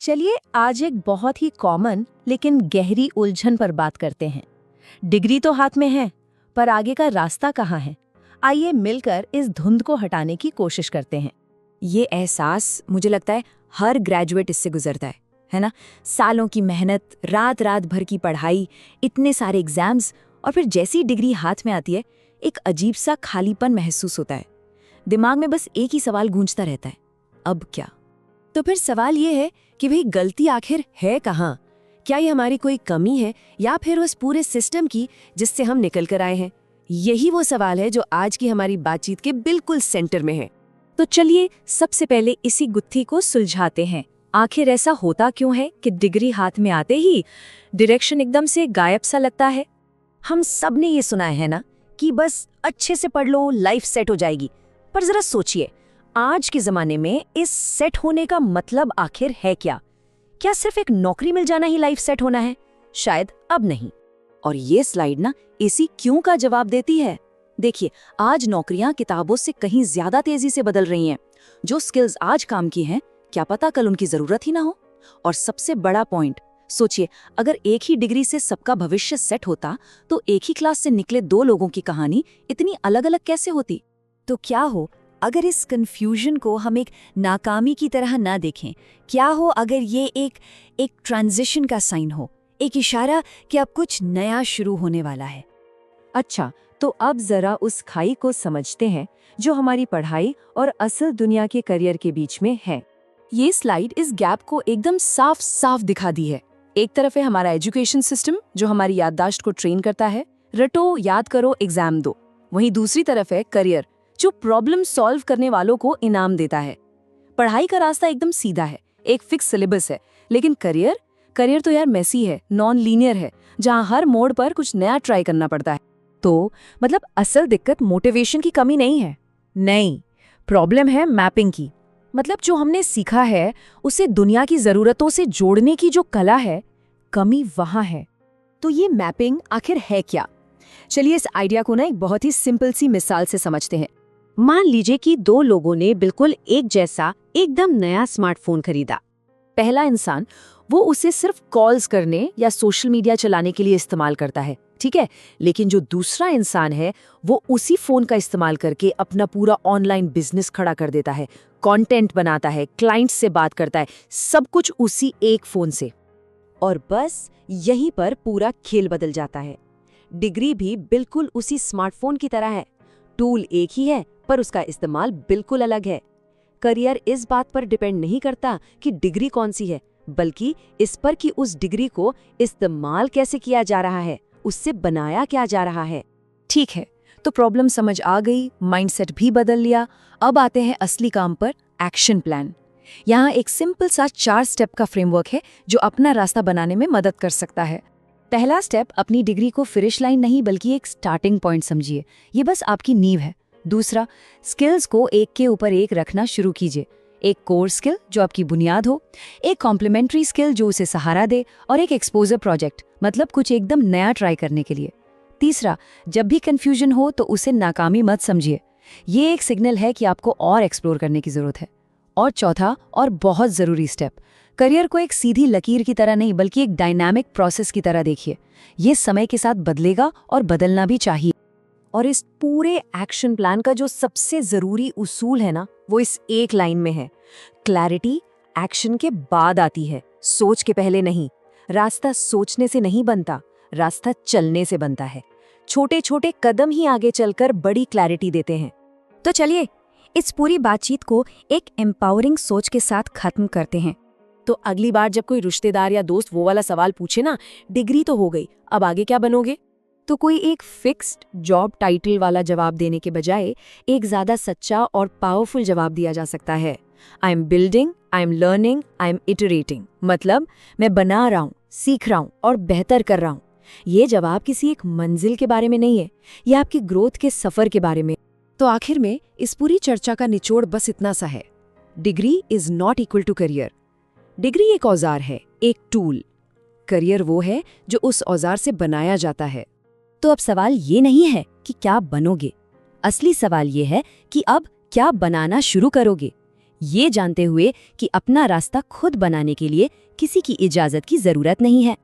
चलिए आज एक बहुत ही कॉमन लेकिन गहरी उलझन पर बात करते हैं। डिग्री तो हाथ में है, पर आगे का रास्ता कहाँ है? आइए मिलकर इस धुंध को हटाने की कोशिश करते हैं। ये एहसास मुझे लगता है हर ग्रेजुएट इससे गुजरता है ना। सालों की मेहनत, रात रात भर की पढ़ाई, इतने सारे एग्जाम्स, और फिर जैसी डिग्री हाथ में आती है एक अजीब सा खालीपन महसूस होता है। दिमाग में बस एक ही सवाल गूंजता रहता है, अब क्या? तो फिर सवाल ये है कि भाई गलती आखिर है कहाँ? क्या ये हमारी कोई कमी है या फिर उस पूरे सिस्टम की जिससे हम निकल कर आए हैं? यही वो सवाल है जो आज की हमारी बातचीत के बिल्कुल सेंटर में है। तो चलिए सबसे पहले इसी गुत्थी को सुलझाते हैं। आखिर ऐसा होता क्यों है कि डिग्री हाथ में आते ही डायरेक्शन एकदम से गायब सा लगता है? हम सब ने ये सुना है ना कि बस अच्छे से पढ़ लो, लाइफ सेट हो जाएगी। पर जरा सोचिए, आज के जमाने में इस सेट होने का मतलब आखिर है क्या? क्या सिर्फ एक नौकरी मिल जाना ही लाइफ सेट होना है? शायद अब नहीं। और ये स्लाइड ना इसी क्यों का जवाब देती है। देखिए, आज नौकरियां किताबों से कहीं ज्यादा तेजी से बदल रही हैं। जो स्किल्स आज काम की हैं, क्या पता कल उनकी जरूरत ही ना हो। और सबसे बड़ा पॉइंट, सोचिए, अगर एक ही डिग्री से सबका भविष्य सेट होता तो एक ही क्लास से निकले दो लोगों की कहानी इतनी अलग अलग कैसे होती? तो क्या हो अगर इस कंफ्यूजन को हम एक नाकामी की तरह ना देखें? क्या हो अगर ये एक ट्रांजिशन का साइन हो, एक इशारा कि अब कुछ नया शुरू होने वाला है? अच्छा, तो अब जरा उस खाई को समझते हैं जो हमारी पढ़ाई और असल दुनिया के करियर के बीच में है। ये स्लाइड इस गैप को एकदम साफ साफ दिखा दी है। एक तरफ है हमारा एजुकेशन सिस्टम जो हमारी याददाश्त को ट्रेन करता है, रटो, याद करो, एग्जाम दो। वहीं दूसरी तरफ है करियर, जो प्रॉब्लम सॉल्व करने वालों को इनाम देता है। पढ़ाई का रास्ता एकदम सीधा है, एक फिक्स सिलेबस है, लेकिन करियर तो यार मेसी है, नॉन लीनियर है, जहाँ हर मोड़ पर कुछ नया ट्राई करना पड़ता है। तो मतलब असल दिक्कत मोटिवेशन की कमी नहीं है, नहीं, प्रॉब्लम है मैपिंग की। मतलब जो हमने सीखा है उसे दुनिया की जरूरतों से जोड़ने की जो कला है, कमी वहां है। तो ये मैपिंग आखिर है क्या? चलिए इस आइडिया को ना एक बहुत ही सिंपल सी मिसाल से समझते हैं। मान लीजिए कि दो लोगों ने बिल्कुल एक जैसा एकदम नया स्मार्टफोन खरीदा। पहला इंसान वो उसे सिर्फ कॉल्स करने या सोशल मीडिया चलाने के लिए इस्तेमाल करता है, ठीक है। लेकिन जो दूसरा इंसान है वो उसी फोन का इस्तेमाल करके अपना पूरा ऑनलाइन बिजनेस खड़ा कर देता है, कंटेंट बनाता है, क्लाइंट्स से बात करता है, सब कुछ उसी एक फोन से। और बस यहीं पर पूरा खेल बदल जाता है। डिग्री भी बिल्कुल उसी स्मार्टफोन की तरह है, टूल एक ही है पर उसका इस्तेमाल बिल्कुल अलग है। करियर इस बात पर डिपेंड नहीं करता कि डिग्री कौन सी है, बल्कि इस पर कि उस डिग्री को इस्तेमाल कैसे किया जा रहा है, उससे बनाया क्या जा रहा है। ठीक है, तो प्रॉब्लम समझ आ गई, माइंडसेट भी बदल लिया। अब आते हैं असली काम पर, एक्शन प्लान। यहाँ एक सिंपल सा 4 स्टेप का फ्रेमवर्क है जो अपना रास्ता बनाने में मदद कर सकता है। पहला स्टेप, अपनी डिग्री को फिनिश लाइन नहीं बल्कि एक स्टार्टिंग पॉइंट समझिए, ये बस आपकी नींव है। दूसरा, स्किल्स को एक के ऊपर एक रखना शुरू कीजिए। एक कोर स्किल जो आपकी बुनियाद हो, एक कॉम्प्लीमेंट्री स्किल जो उसे सहारा दे, और एक एक्सपोजर प्रोजेक्ट, मतलब कुछ एकदम नया ट्राई करने के लिए। तीसरा, जब भी कंफ्यूजन हो तो उसे नाकामी मत समझिए, ये एक सिग्नल है कि आपको और एक्सप्लोर करने की जरूरत है। और चौथा और बहुत जरूरी स्टेप, करियर को एक सीधी लकीर की तरह नहीं बल्कि एक डायनामिक प्रोसेस की तरह देखिए। ये समय के साथ बदलेगा और बदलना भी चाहिए। और इस पूरे एक्शन प्लान का जो सबसे जरूरी उसूल है ना, वो इस एक लाइन में है। क्लैरिटी एक्शन के बाद आती है, सोच के पहले नहीं। रास्ता सोचने से नहीं बनता, रास्ता चलने से बनता है। छोटे छोटे कदम ही आगे चलकर बड़ी क्लैरिटी देते हैं। तो चलिए इस पूरी बातचीत को एक एम्पावरिंग सोच के साथ खत्म करते हैं। तो अगली बार जब कोई रिश्तेदार या दोस्त वो वाला सवाल पूछे ना, डिग्री तो हो गई, अब आगे क्या बनोगे, तो कोई एक फिक्स्ड जॉब टाइटल वाला जवाब देने के बजाय एक ज्यादा सच्चा और पावरफुल जवाब दिया जा सकता है। I am building, I am learning, I am iterating. मतलब मैं बना रहा हूँ, सीख रहा हूँ और बेहतर कर रहा हूँ। ये जवाब किसी एक मंजिल के बारे में नहीं है, ये आपकी ग्रोथ के सफर के बारे में। तो आखिर में इस पूरी चर्चा का निचोड़ बस इतना सा है, degree is not equal to career. Degree एक औजार है, एक टूल। करियर वो है जो उस औजार से बनाया जाता है। तो अब सवाल ये नहीं है कि क्या बनोगे, असली सवाल ये है कि अब क्या बनाना शुरू करोगे। ये जानते हुए कि अपना रास्ता खुद बनाने के लिए किसी की इजाजत की जरूरत नहीं है।